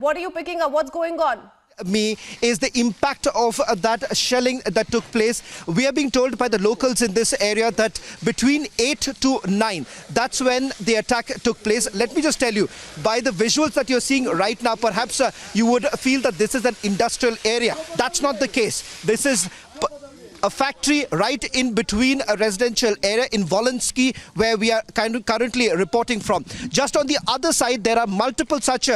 What are you picking up? What's going on? Me is the impact of that shelling that took place. We are being told by the locals in this area that between 8 to 9, that's when the attack took place. Let me just tell you, by the visuals that you're seeing right now, perhaps you would feel that this is an industrial area. That's not the case. This is a factory right in between a residential area in Volinsky, where we are currently reporting from. Just on the other side, there are multiple such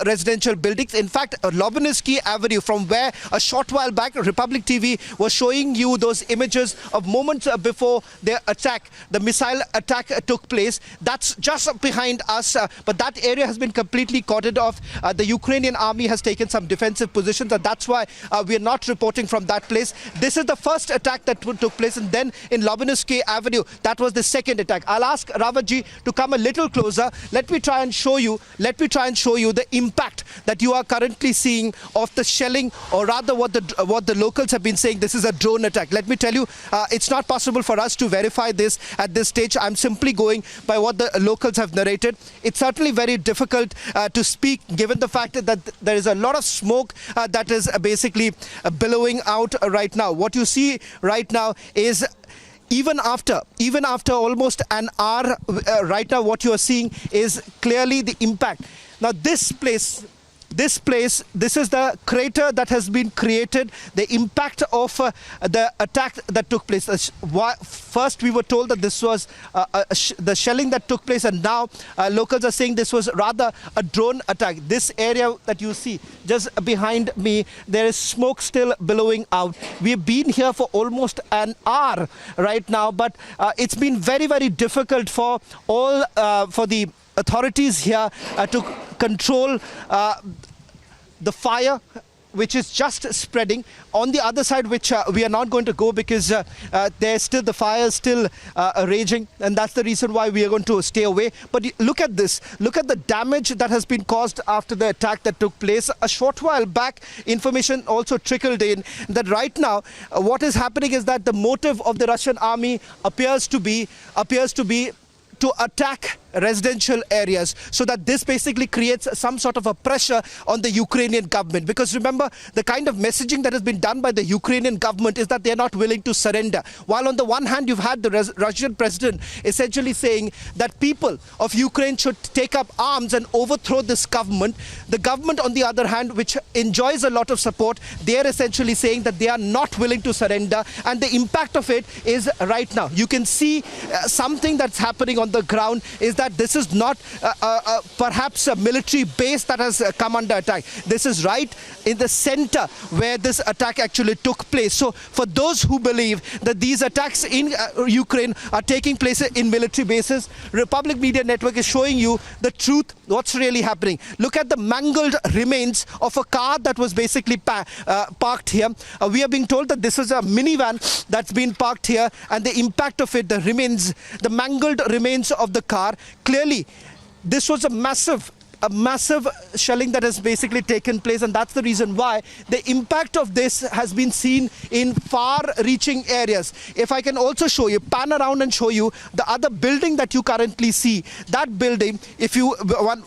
residential buildings. In fact, Lubensky Avenue, from where a short while back Republic TV was showing you those images of moments before the attack, the missile attack took place. That's just behind us, but that area has been completely cordoned off. The Ukrainian army has taken some defensive positions, and that's why we are not reporting from that place. This is the first attack that took place, and then in Lubensky Avenue, that was the second attack. I'll ask Rawatji to come a little closer. Let me try and show you the impact that you are currently seeing of the shelling, or rather what the locals have been saying. This is a drone attack. Let me tell you, it's not possible for us to verify this at this stage. I'm simply going by what the locals have narrated. It's certainly very difficult to speak, given the fact that there is a lot of smoke that is basically billowing out right now. What you see right now is even after almost an hour, right now what you are seeing is clearly the impact. Now this is the crater that has been created, the impact of the attack that took place. First we were told that this was the shelling that took place, and now locals are saying this was rather a drone attack. This area that you see just behind me, there is smoke still billowing out. We've been here for almost an hour right now, but it's been very, very difficult for the authorities here to control the fire which is just spreading. On the other side, which we are not going to go, because the fire is still raging, and that's the reason why we are going to stay away. But look at this. Look at the damage that has been caused after the attack that took place. A short while back, information also trickled in that right now what is happening is that the motive of the Russian army appears to be to attack residential areas, so that this basically creates some sort of a pressure on the Ukrainian government. Because remember, the kind of messaging that has been done by the Ukrainian government is that they are not willing to surrender. While on the one hand, you've had the Russian president essentially saying that people of Ukraine should take up arms and overthrow this government. The government, on the other hand, which enjoys a lot of support, they are essentially saying that they are not willing to surrender. And the impact of it is right now. You can see something that's happening on the ground is that this is not perhaps a military base that has come under attack. This is right in the center where this attack actually took place. So for those who believe that these attacks in Ukraine are taking place in military bases, Republic Media Network is showing you the truth, what's really happening. Look at the mangled remains of a car that was basically parked here. We are being told that this is a minivan that's been parked here, and the impact of it, the mangled remains of the car. Clearly, this was a massive shelling that has basically taken place, and that's the reason why the impact of this has been seen in far-reaching areas. If I can also show you, pan around and show you the other building that you currently see. That building,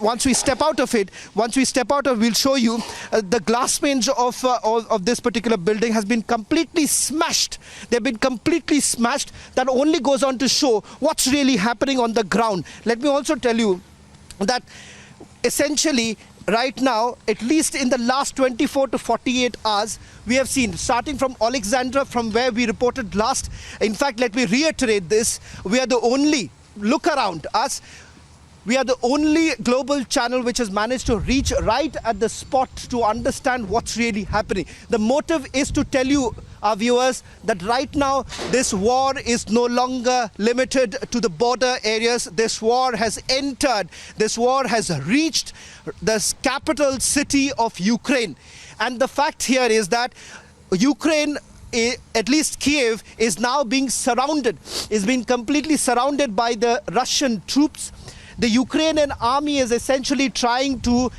once we step out of, we'll show you the glass panes of this particular building has been completely smashed. They've been completely smashed. That only goes on to show what's really happening on the ground. Let me also tell you that essentially right now, at least in the last 24 to 48 hours, we have seen, starting from Alexandra, from where we reported last. In fact, let me reiterate this. We are the only, look around us, we are the only global channel which has managed to reach right at the spot to understand what's really happening. The motive is to tell you, our viewers, that right now this war is no longer limited to the border areas. This war has entered, this war has reached the capital city of Ukraine. And the fact here is that Ukraine, at least Kiev, is now being surrounded, is being completely surrounded by the Russian troops. The Ukrainian army is essentially trying to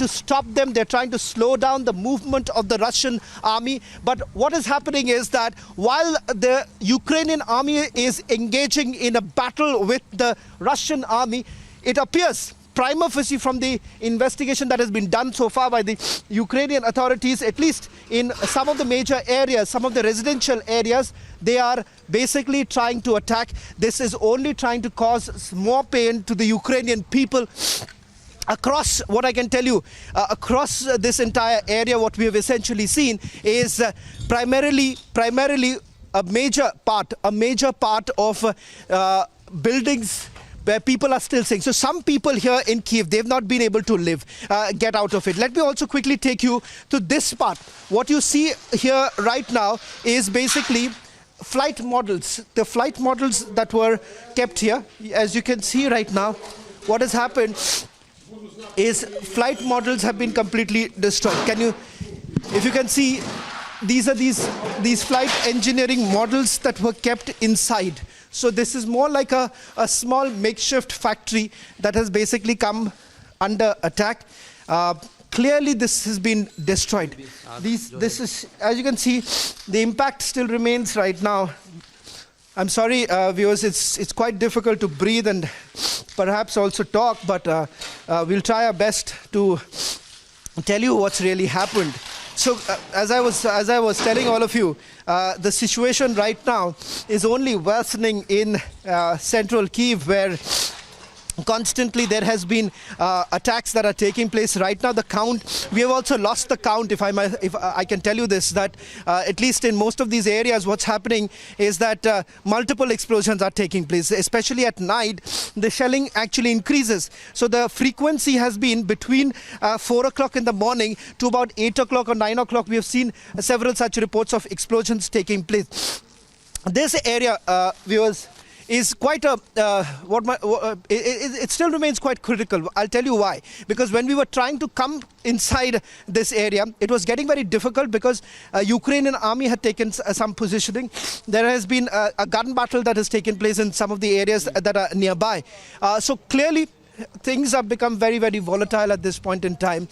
stop them. They're trying to slow down the movement of the Russian army. But what is happening is that while the Ukrainian army is engaging in a battle with the Russian army, it appears prima facie from the investigation that has been done so far by the Ukrainian authorities, at least in some of the major areas, some of the residential areas, they are basically trying to attack. This is only trying to cause more pain to the Ukrainian people. Across, what I can tell you, across this entire area, what we have essentially seen is primarily a major part of buildings where people are still staying. So some people here in Kiev, they've not been able to get out of it. Let me also quickly take you to this part. What you see here right now is basically flight models. The flight models that were kept here, as you can see right now, what has happened is flight models have been completely destroyed. If you can see, these are these flight engineering models that were kept inside. So this is more like a small makeshift factory that has basically come under attack. Clearly this has been destroyed. This is, as you can see, the impact still remains right now. I'm sorry, viewers, it's quite difficult to breathe and perhaps also talk, but we'll try our best to tell you what's really happened. So, as I was telling all of you, the situation right now is only worsening in central Kyiv, where constantly there has been attacks that are taking place. Right now the count, we have also lost the count, if I can tell you this, that at least in most of these areas what's happening is that multiple explosions are taking place, especially at night. The shelling actually increases, so the frequency has been between 4 o'clock in the morning to about 8 o'clock or 9 o'clock. We have seen several such reports of explosions taking place. This area, viewers, is quite it still remains quite critical. I'll tell you why. Because when we were trying to come inside this area, it was getting very difficult because Ukrainian army had taken some positioning. There has been a gun battle that has taken place in some of the areas that are nearby. So clearly things have become very, very volatile at this point in time.